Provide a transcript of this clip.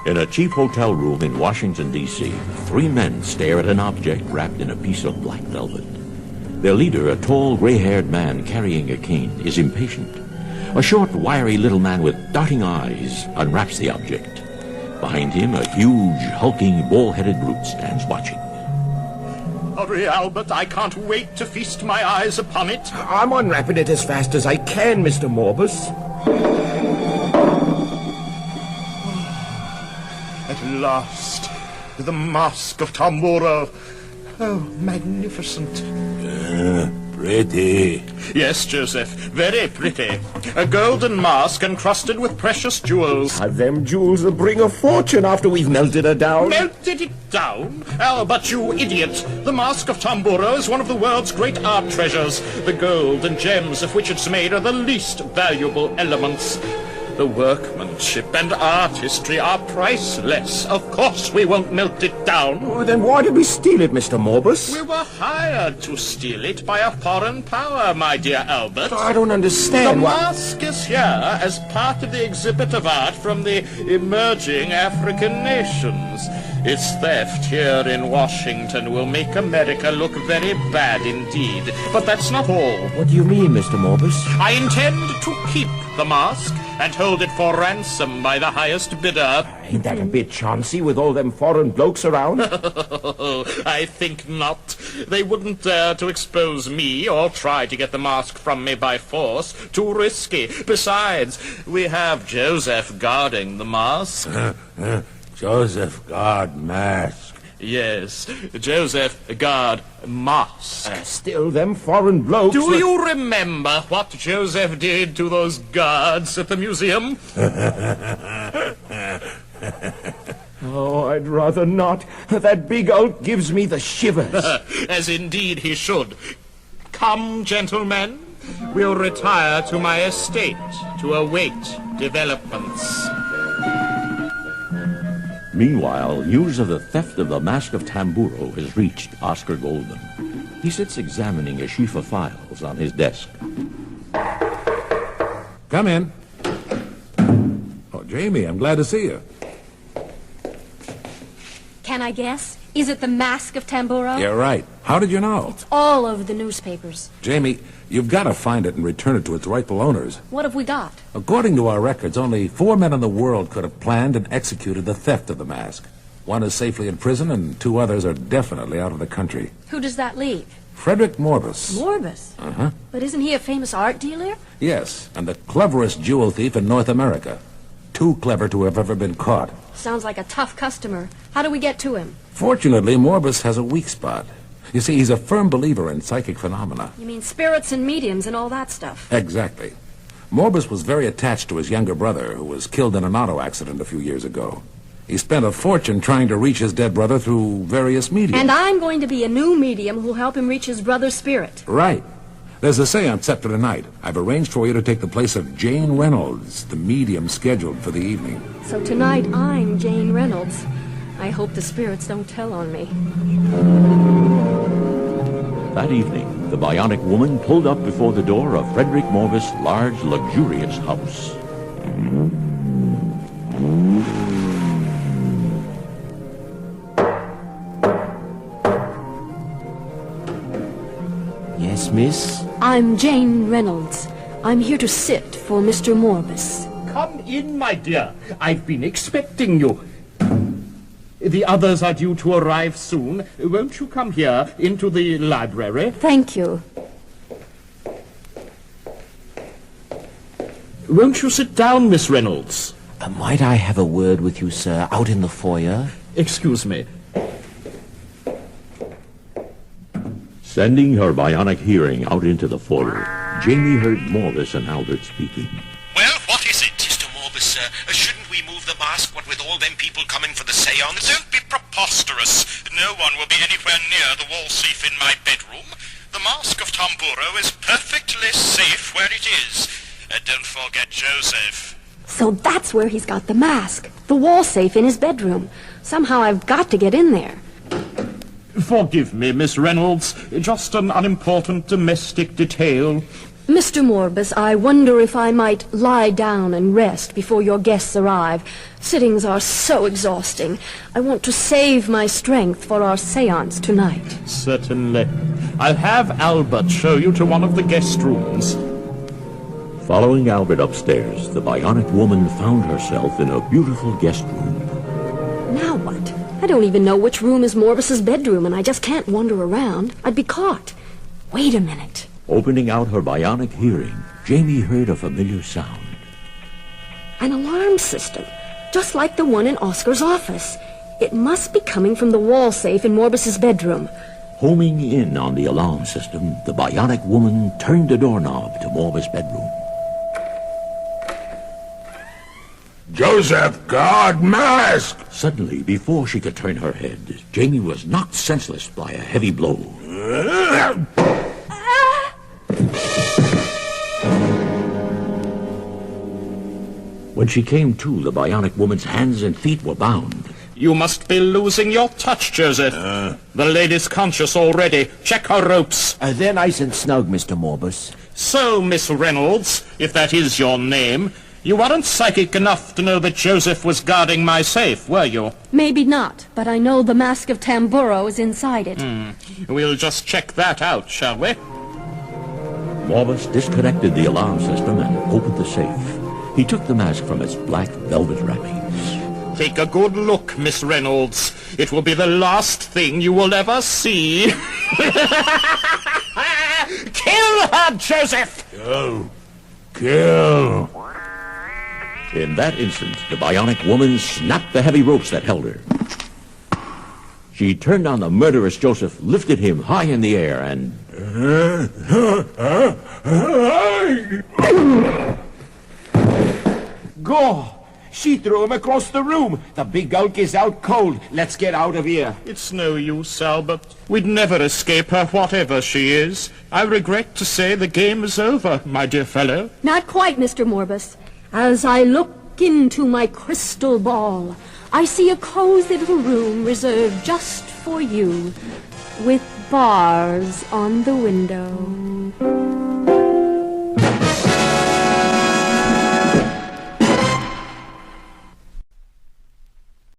In a cheap hotel room in Washington, D.C., three men stare at an object wrapped in a piece of black velvet. Their leader, a tall, gray-haired man carrying a cane, is impatient. A short, wiry little man with darting eyes unwraps the object. Behind him, a huge, hulking, bull-headed brute stands watching. Hurry, Albert, I can't wait to feast my eyes upon it. I'm unwrapping it as fast as I can, Mr. Morbus. At last, the mask of Tamburo. Oh, magnificent. Pretty. Yes, Joseph, very pretty. A golden mask encrusted with precious jewels. Them jewels will bring a fortune after we've melted her down. Melted it down? Albert, you idiot. The mask of Tamburo is one of the world's great art treasures. The gold and gems of which it's made are the least valuable elements. The workmanship and artistry are priceless. Of course we won't melt it down. Oh, then why did we steal it, Mr. Morbus? We were hired to steal it by a foreign power, my dear Albert. I don't understand. The mask is here as part of the exhibit of art from the emerging African nations. Its theft here in Washington will make America look very bad indeed. But that's not all. What do you mean, Mr. Morbus? I intend to keep the mask and hold it for ransom by the highest bidder. Ain't that a bit chancy with all them foreign blokes around? I think not. They wouldn't dare to expose me or try to get the mask from me by force. Too risky. Besides, we have Joseph guarding the mask. Joseph guard mask. Yes, Joseph guard mask. Still, them foreign blokes... Do you remember what Joseph did to those guards at the museum? Oh, I'd rather not. That big oak gives me the shivers. As indeed he should. Come, gentlemen, we'll retire to my estate to await developments. Meanwhile, news of the theft of the Mask of Tamburo has reached Oscar Golden. He sits examining a sheaf of files on his desk. Come in. Oh, Jamie, I'm glad to see you. Can I guess? Is it the Mask of Tamburo? You're right. How did you know? It's all over the newspapers. Jamie, you've got to find it and return it to its rightful owners. What have we got? According to our records, only 4 men in the world could have planned and executed the theft of the mask. 1 is safely in prison, and 2 others are definitely out of the country. Who does that leave? Frederick Morbus. Morbus? Uh-huh. But isn't he a famous art dealer? Yes, and the cleverest jewel thief in North America. Too clever to have ever been caught. Sounds like a tough customer. How do we get to him? Fortunately, Morbus has a weak spot. You see, he's a firm believer in psychic phenomena. You mean spirits and mediums and all that stuff? Exactly. Morbus was very attached to his younger brother, who was killed in an auto accident a few years ago. He spent a fortune trying to reach his dead brother through various mediums. And I'm going to be a new medium who'll help him reach his brother's spirit. Right. There's a seance set for tonight. I've arranged for you to take the place of Jane Reynolds, the medium scheduled for the evening. So tonight I'm Jane Reynolds. I hope the spirits don't tell on me. That evening, the Bionic Woman pulled up before the door of Frederick Morbus' large, luxurious house. Yes, miss? I'm Jane Reynolds. I'm here to sit for Mr. Morbus. Come in, my dear. I've been expecting you. The others are due to arrive soon. Won't you come here into the library? Thank you. Won't you sit down, Miss Reynolds? Might I have a word with you, sir, out in the foyer? Excuse me. Sending her bionic hearing out into the foyer, Jamie heard Morbus and Albert speaking. Well, what is it? Mr. Morbus, sir. Shouldn't we move the mask, what with all them people coming for the seance? Don't be preposterous. No one will be anywhere near the wall safe in my bedroom. The mask of Tamburo is perfectly safe where it is. Don't forget Joseph. So that's where he's got the mask. The wall safe in his bedroom. Somehow I've got to get in there. Forgive me, Miss Reynolds. Just an unimportant domestic detail. Mr. Morbus, I wonder if I might lie down and rest before your guests arrive. Sittings are so exhausting. I want to save my strength for our seance tonight. Certainly. I'll have Albert show you to one of the guest rooms. Following Albert upstairs, the Bionic Woman found herself in a beautiful guest room. Now what? I don't even know which room is Morbus's bedroom, and I just can't wander around. I'd be caught. Wait a minute. Opening out her bionic hearing, Jamie heard a familiar sound. An alarm system, just like the one in Oscar's office. It must be coming from the wall safe in Morbus's bedroom. Homing in on the alarm system, the Bionic Woman turned the doorknob to Morbus' bedroom. Joseph, guard mask! Suddenly, before she could turn her head, Jamie was knocked senseless by a heavy blow. When she came to, the Bionic Woman's hands and feet were bound. You must be losing your touch, Joseph. The lady's conscious already. Check her ropes. They're nice and snug, Mr. Morbus. So, Miss Reynolds, if that is your name, you weren't psychic enough to know that Joseph was guarding my safe, were you? Maybe not, but I know the mask of Tamburo is inside it. We'll just check that out, shall we? Morbus disconnected the alarm system and opened the safe. He took the mask from its black velvet wrappings. Take a good look, Miss Reynolds. It will be the last thing you will ever see. Kill her, Joseph! Kill! In that instant, the Bionic Woman snapped the heavy ropes that held her. She turned on the murderous Joseph, lifted him high in the air, and... Go! She threw him across the room. The big gulk is out cold. Let's get out of here. It's no use, Albert. We'd never escape her, whatever she is. I regret to say the game is over, my dear fellow. Not quite, Mr. Morbus. As I look into my crystal ball, I see a cozy little room reserved just for you, with bars on the window.